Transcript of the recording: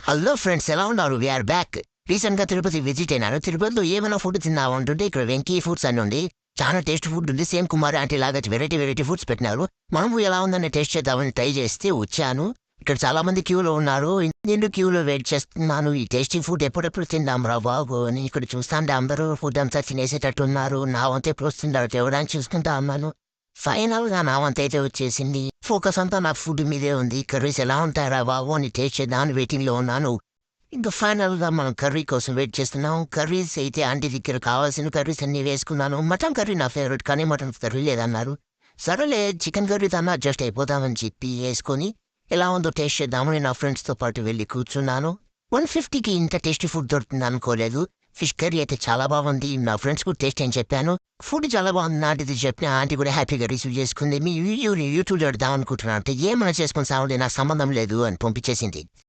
Hello friends, ఎలా ఉన్నారు? We are back. రీసెంట్గా తిరుపతి విజిట్ అయినాను. తిరుపతిలో ఏమైనా ఫుడ్ తిన్నావు అంటుంటే ఇక్కడ వెంకీ ఫుడ్స్ అని ఉంది. చాలా టేస్ట్ ఫుడ్ ఉంది. సేమ్ కుమార్ ఆంటీ లాగా వెరైటీ ఫుడ్స్ పెట్టినారు. మనము ఎలా ఉందని టేస్ట్ చేద్దామని ట్రై చేస్తే వచ్చాను. ఇక్కడ చాలా మంది క్యూలో ఉన్నారు. నేను క్యూలో వెయిట్ చేస్తున్నాను. ఈ టేస్టీ ఫుడ్ ఎప్పుడెప్పుడు తిందాం రా బాబు అని ఇక్కడ చూస్తాంటే అందరూ ఫుడ్ అంతా తినేసేటట్టు ఉన్నారు. నా వంతే ఎప్పుడు వస్తుంటారు తేవడానికి చూసుకుంటా ఉన్నాను. ఫైనల్‌గా నా వంతైతే వచ్చేసింది. ఫోకస్ అంతా నా ఫుడ్ మీదే ఉంది. కర్రీస్ ఎలా ఉంటాయిరా బాబు అని టేస్ట్ చేద్దామని వెయిటింగ్‌లో ఉన్నాను. ఇంక ఫైనల్‌గా మనం కర్రీ కోసం వెయిట్ చేస్తున్నాం. కర్రీస్ అయితే ఆంటీ దగ్గర కావాల్సిన కర్రీస్ అన్నీ వేసుకున్నాను. మటన్ కర్రీ నా ఫేవరెట్, కానీ మటన్ కర్రీ లేదన్నారు. సరేలే చికెన్ కర్రీతోన్నా అడ్జస్ట్ అయిపోదామని చెప్పి యేసుకొని ఎలా ఉందో టేస్ట్ చేద్దామని నా ఫ్రెండ్స్‌తో పాటు వెళ్లి కూర్చున్నాను. 150కి ఇంత టేస్టీ ఫుడ్ దొరుకుతుందనుకోలేదు. ఫిష్ కర్రీ అయితే చాలా బాగుంది. నా ఫ్రెండ్స్ కూడా టేస్ట్ అని చెప్పాను. ఫుడ్ చాలా బాగుంది ఆంటీది చెప్పిన ఆంటీ కూడా హ్యాపీగా రిసీవ్ చేసుకుంది. మీ యూట్యూబ్‌లో పెడదాం అనుకుంటున్నా అంటే ఏమైనా చేసుకొని సావండి, నాకు సంబంధం లేదు అని పంపించేసింది.